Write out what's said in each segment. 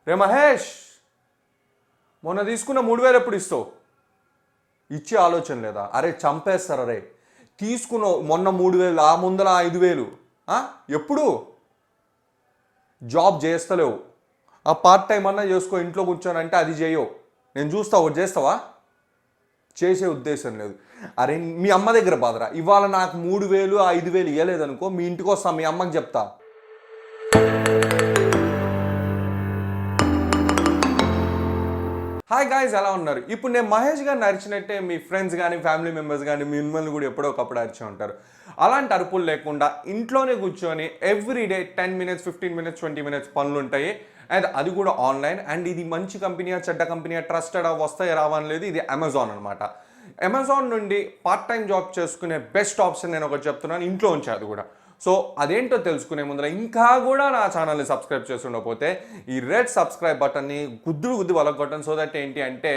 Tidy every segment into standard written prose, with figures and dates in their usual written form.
రే మహేష్, మొన్న తీసుకున్న 3000 ఎప్పుడు ఇస్తావు? ఇచ్చే ఆలోచన లేదా? అరే చంపేస్తారు. అరే తీసుకున్నావు మొన్న 3000, ఆ ముందల 5000. ఎప్పుడు జాబ్ చేస్తలేవు? ఆ పార్ట్ టైం అన్నా చేసుకో, ఇంట్లో కూర్చొని అంటే అది చేయవు. నేను చూస్తా, ఒకటి చేస్తావా? చేసే ఉద్దేశం లేదు. అరే మీ అమ్మ దగ్గర బాధరా, ఇవాళ నాకు 3000 5000 ఇవ్వలేదనుకో, మీ ఇంటికి వస్తా, మీ అమ్మకి చెప్తా. హాయ్ గాయ్స్, ఎలా ఉన్నారు? ఇప్పుడు నేను మహేష్ గారిని అరిచినట్టే మీ ఫ్రెండ్స్ కానీ ఫ్యామిలీ మెంబర్స్ కానీ మిమ్మల్ని కూడా ఎప్పుడో ఒకప్పుడు అరిచి ఉంటారు. అలాంటి అరుపులు లేకుండా ఇంట్లోనే కూర్చొని ఎవ్రీడే 10 minutes 15 minutes 20 minutes పనులు ఉంటాయి. అండ్ అది కూడా ఆన్లైన్. అండ్ ఇది మంచి కంపెనీయా చెడ్డ కంపెనీయా, ట్రస్టెడా, వస్తాయి రావని లేదు. ఇది అమెజాన్ అనమాట. అమెజాన్ నుండి పార్ట్ టైం జాబ్ చేసుకునే బెస్ట్ ఆప్షన్ నేను ఒకటి చెప్తున్నాను, ఇంట్లో ఉంచి అది కూడా. సో అదేంటో తెలుసుకునే ముందర ఇంకా కూడా నా ఛానల్ని సబ్స్క్రైబ్ చేసి ఉండకపోతే ఈ రెడ్ సబ్స్క్రైబ్ బటన్ని గుద్దు వలగొట్టండి. సో దట్ ఏంటి అంటే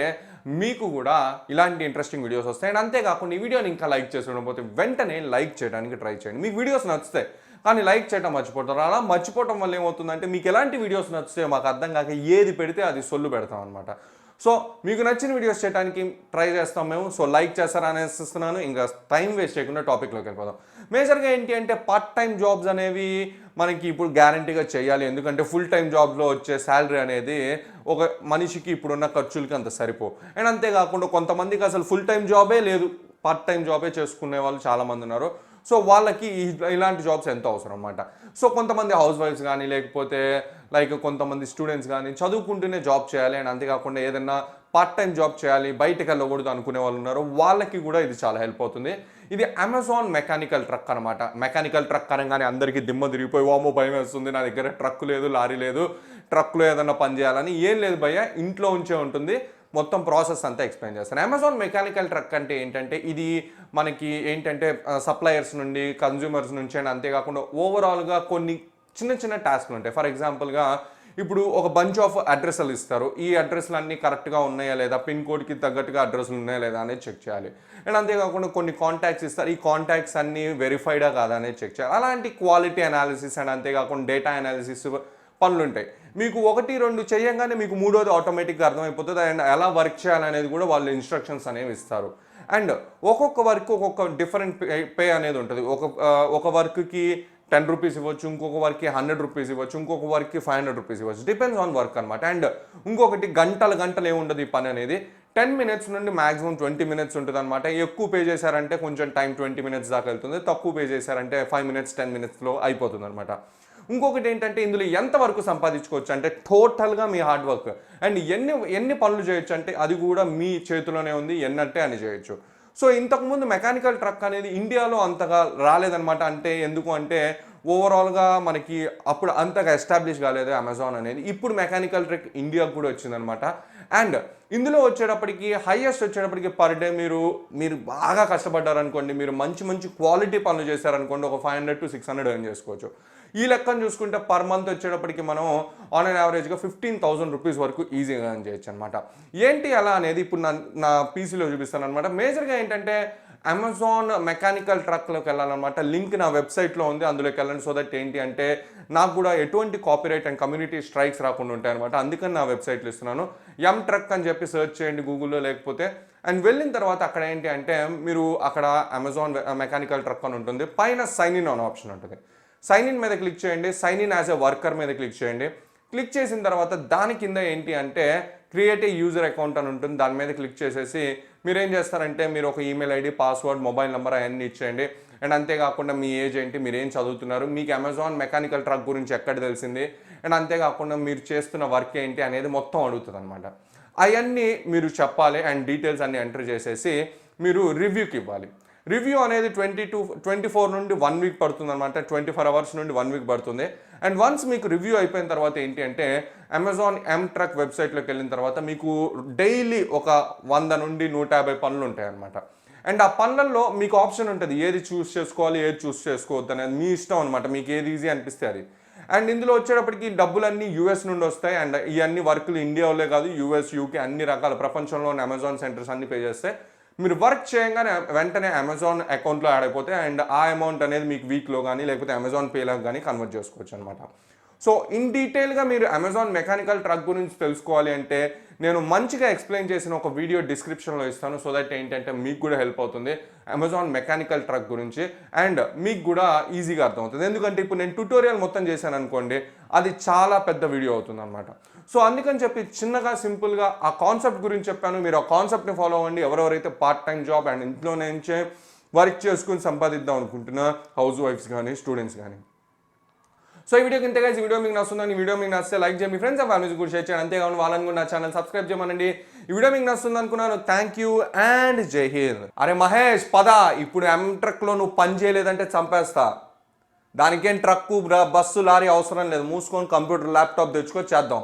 మీకు కూడా ఇలాంటి ఇంట్రెస్టింగ్ వీడియోస్ వస్తాయి. అండ్ అంతేకాకుండా ఈ వీడియోని ఇంకా లైక్ చేసి ఉండకపోతే వెంటనే లైక్ చేయడానికి ట్రై చేయండి. మీకు వీడియోస్ నచ్చితే, కానీ లైక్ చేయడం మర్చిపోతారు. అలా మర్చిపోవడం వల్ల ఏమవుతుందంటే మీకు ఎలాంటి వీడియోస్ నచ్చితే మాకు అర్థం కాక ఏది పెడితే అది సొల్లు పెడతాం అనమాట. సో మీకు నచ్చిన వీడియోస్ చేయడానికి ట్రై చేస్తాం మేము. సో లైక్ చేస్తారని ఆశిస్తున్నాను. ఇంకా టైం వేస్ట్ చేయకుండా టాపిక్లోకి వెళ్ళిపోదాం. మేజర్గా ఏంటి అంటే పార్ట్ టైం జాబ్స్ అనేవి మనకి ఇప్పుడు గ్యారంటీగా చేయాలి. ఎందుకంటే ఫుల్ టైం జాబ్లో వచ్చే శాలరీ అనేది ఒక మనిషికి ఇప్పుడున్న ఖర్చులకి అంత సరిపో. అండ్ అంతేకాకుండా కొంతమందికి అసలు ఫుల్ టైం జాబే లేదు, పార్ట్ టైం జాబే చేసుకునే వాళ్ళు చాలామంది ఉన్నారు. సో వాళ్ళకి ఇలాంటి జాబ్స్ ఎంతో అవసరం అన్నమాట. సో కొంతమంది హౌస్ వైఫ్స్ కానీ, లేకపోతే లైక్ కొంతమంది స్టూడెంట్స్ కానీ చదువుకుంటూనే జాబ్ చేయాలి. అండ్ అంతేకాకుండా ఏదైనా పార్ట్ టైం జాబ్ చేయాలి, బయటకు వెళ్ళకూడదు అనుకునే వాళ్ళు ఉన్నారు. వాళ్ళకి కూడా ఇది చాలా హెల్ప్ అవుతుంది. ఇది అమెజాన్ మెకానికల్ ట్రక్ అనమాట. మెకానికల్ ట్రక్ అనగానే అందరికీ దిమ్మ తిరిగిపోయి వామో భయం వేస్తుంది, నా దగ్గర ట్రక్ లేదు, లారీ లేదు, ట్రక్లో ఏదన్నా పని చేయాలని. ఏం లేదు భయ్య, ఇంట్లో ఉంచే ఉంటుంది. మొత్తం ప్రాసెస్ అంతా ఎక్స్ప్లెయిన్ చేస్తాను. అమెజాన్ మెకానికల్ ట్రక్ అంటే ఏంటంటే ఇది మనకి ఏంటంటే సప్లయర్స్ నుండి, కన్జ్యూమర్స్ నుంచి, అండ్ అంతేకాకుండా ఓవరాల్గా కొన్ని చిన్న చిన్న టాస్క్లు ఉంటాయి. ఫర్ ఎగ్జాంపుల్గా ఇప్పుడు ఒక బంచ్ ఆఫ్ అడ్రస్లు ఇస్తారు. ఈ అడ్రస్లు అన్నీ కరెక్ట్గా ఉన్నాయా లేదా, పిన్ కోడ్కి తగ్గట్టుగా అడ్రస్లు ఉన్నాయా లేదా అనేది చెక్ చేయాలి. అండ్ అంతేకాకుండా కొన్ని కాంటాక్ట్స్ ఇస్తారు. ఈ కాంటాక్ట్స్ అన్నీ వెరిఫైడా కాదా అనేది చెక్ చేయాలి. అలాంటి క్వాలిటీ అనాలిసిస్ అండ్ అంతేకాకుండా డేటా అనాలిసిస్ పనులు ఉంటాయి. మీకు 1 2 చేయగానే మీకు మూడోది ఆటోమేటిక్గా అర్థమైపోతుంది. అండ్ ఎలా వర్క్ చేయాలనేది కూడా వాళ్ళు ఇన్స్ట్రక్షన్స్ అనేవి ఇస్తారు. అండ్ ఒక్కొక్క వర్క్ ఒక్కొక్క డిఫరెంట్ పే అనేది ఉంటుంది. ఒక వర్క్కి 10 రూపీస్ ఇవ్వచ్చు, ఇంకొక వర్క్కి 100 రూపీస్ ఇవ్వచ్చు, ఇంకొక వర్క్కి 500 రూపీస్ ఇవ్వచ్చు. డిపెండ్స్ ఆన్ వర్క్ అనమాట. అండ్ ఇంకొకటి గంటలు ఏముండదు ఈ పని అనేది. 10 minutes నుండి మ్యాక్సిమం 20 minutes ఉంటుంది అనమాట. ఎక్కువ పే చేశారంటే కొంచెం టైం 20 minutes దాకా వెళ్తుంది. తక్కువ పే చేశారంటే 5 minutes 10 minutesలో అయిపోతుంది అనమాట. ఇంకొకటి ఏంటంటే ఇందులో ఎంత వరకు సంపాదించుకోవచ్చు అంటే టోటల్గా మీ హార్డ్ వర్క్. అండ్ ఎన్ని పనులు చేయొచ్చు అంటే అది కూడా మీ చేతిలోనే ఉంది, ఎన్నంటే అని చేయొచ్చు. సో ఇంతకుముందు మెకానికల్ ట్రక్ అనేది ఇండియాలో అంతగా రాలేదనమాట. అంటే ఎందుకు అంటే ఓవరాల్గా మనకి అప్పుడు అంతగా ఎస్టాబ్లిష్ కాలేదు అమెజాన్ అనేది. ఇప్పుడు మెకానికల్ ట్రక్ ఇండియాకు కూడా వచ్చిందనమాట. అండ్ ఇందులో వచ్చేటప్పటికి హైయెస్ట్ వచ్చేటప్పటికి పర్ డే మీరు బాగా కష్టపడ్డారనుకోండి, మీరు మంచి క్వాలిటీ పనులు చేశారనుకోండి, ఒక 500 to 600 ఎర్న్ చేసుకోవచ్చు. ఈ లెక్కను చూసుకుంటే పర్ మంత్ వచ్చేటప్పటికి మనం ఆన్ అండ్ యావరేజ్గా 15,000 రూపీస్ వరకు ఈజీగా ఎర్న్ చేయొచ్చు అనమాట. ఏంటి అలా అనేది ఇప్పుడు నా పీసీలో చూపిస్తాను అనమాట. మేజర్గా ఏంటంటే అమెజాన్ మెకానికల్ ట్రక్లోకి వెళ్ళాలన్నమాట. లింక్ నా వెబ్సైట్లో ఉంది, అందులోకి వెళ్ళండి. సో దట్ ఏంటి అంటే నాకు కూడా ఎటువంటి కాపీరైట్ అండ్ కమ్యూనిటీ స్ట్రైక్స్ రాకుండా ఉంటాయి అనమాట. అందుకని నా వెబ్సైట్లో ఇస్తున్నాను. ట్రక్ అని చెప్పి సెర్చ్ చేయండి గూగుల్లో, లేకపోతే అండ్ వెళ్ళిన తర్వాత అక్కడ ఏంటి అంటే మీరు అక్కడ అమెజాన్ మెకానికల్ ట్రక్ అని ఉంటుంది. పైన సైన్ ఇన్ అనే ఆప్షన్ ఉంటుంది. సైన్ ఇన్ మీద క్లిక్ చేయండి. Sign in as a worker మీద క్లిక్ చేయండి. క్లిక్ చేసిన తర్వాత దాని కింద ఏంటి అంటే క్రియేట్ ఏ యూజర్ అకౌంట్ అని ఉంటుంది. దాని మీద క్లిక్ చేసేసి మీరు ఏం చేస్తారంటే మీరు ఒక email ID, password, mobile number అవన్నీ ఇచ్చేయండి. అండ్ అంతేకాకుండా మీ ఏజ్ ఏంటి, మీరు ఏం చదువుతున్నారు, మీకు అమెజాన్ మెకానికల్ ట్రక్ గురించి ఎక్కడ తెలిసింది, అండ్ అంతేకాకుండా మీరు చేస్తున్న వర్క్ ఏంటి అనేది మొత్తం అడుగుతుంది అనమాట. అవన్నీ మీరు చెప్పాలి. అండ్ డీటెయిల్స్ అన్నీ ఎంటర్ చేసేసి మీరు రివ్యూకి ఇవ్వాలి. రివ్యూ అనేది 24 నుండి 1 week పడుతుంది అనమాట. 24 hours నుండి 1 week పడుతుంది. అండ్ వన్స్ మీకు రివ్యూ అయిపోయిన తర్వాత ఏంటి అంటే అమెజాన్ ట్రక్ వెబ్సైట్లోకి వెళ్ళిన తర్వాత మీకు డైలీ ఒక 100 నుండి 150 పనులు ఉంటాయి అనమాట. అండ్ ఆ పనులలో మీకు ఆప్షన్ ఉంటుంది, ఏది చూస్ చేసుకోవాలి, ఏది చూస్ చేసుకోవద్దు అనేది మీ ఇష్టం అనమాట. మీకు ఏది ఈజీ అనిపిస్తే అది. అండ్ ఇందులో వచ్చేటప్పటికి డబ్బులన్నీ యూఎస్ నుండి వస్తాయి. అండ్ ఇవన్నీ వర్క్లు ఇండియాలో కాదు, యూఎస్, యూకే అన్ని రకాల ప్రపంచంలోని అమెజాన్ సెంటర్స్ అన్ని పే చేస్తాయి. మీరు వర్క్ చేయగానే వెంటనే అమెజాన్ అకౌంట్లో యాడ్ అయిపోతే అండ్ ఆ అమౌంట్ అనేది మీకు వీక్లో కానీ లేకపోతే అమెజాన్ పేలో కానీ కన్వర్ట్ చేసుకోవచ్చు అనమాట. సో ఇన్ డీటెయిల్గా మీరు అమెజాన్ మెకానికల్ ట్రక్ గురించి తెలుసుకోవాలి అంటే నేను మంచిగా ఎక్స్ప్లెయిన్ చేసిన ఒక వీడియో డిస్క్రిప్షన్లో ఇస్తాను. సో దట్ ఏంటంటే మీకు కూడా హెల్ప్ అవుతుంది అమెజాన్ మెకానికల్ ట్రక్ గురించి, అండ్ మీకు కూడా ఈజీగా అర్థమవుతుంది. ఎందుకంటే ఇప్పుడు నేను ట్యుటోరియల్ మొత్తం చేశాను అనుకోండి, అది చాలా పెద్ద వీడియో అవుతుంది అనమాట. సో అందుకని చెప్పి చిన్నగా సింపుల్గా ఆ కాన్సెప్ట్ గురించి చెప్పాను. మీరు ఆ కాన్సెప్ట్ని ఫాలో అవ్వండి. ఎవరెవరైతే పార్ట్ టైం జాబ్ అండ్ ఇంట్లో నుంచే వర్క్ చేసుకుని సంపాదిద్దాం అనుకుంటున్నా హౌస్ వైఫ్స్ కానీ స్టూడెంట్స్ కానీ. సో ఈ వీడియో కింద గైస్, ఈ వీడియో మీకు నచ్చుతుందని, ఈ వీడియో మీకు నచ్చితే లైక్ చేయండి, మీ ఫ్రెండ్స్ అండ్ ఫ్యామిలీస్ కూడా షేర్ చేయండి. అంతేకాకుండా వాళ్ళని కూడా నా ఛానల్ సబ్స్క్రైబ్ చేయమనండి. ఈ వీడియో మీకు నచ్చుతుంది అనుకున్నాను. థ్యాంక్ యూ అండ్ జై హింద్. అరే మహేష్ పద, ఇప్పుడు ఎం ట్రక్లో నువ్వు పని చేయలేదంటే చంపేస్తా. దానికేం ట్రక్కు బస్సు లారీ అవసరం లేదు. మూసుకొని కంప్యూటర్ ల్యాప్టాప్ తెచ్చుకొని చేద్దాం.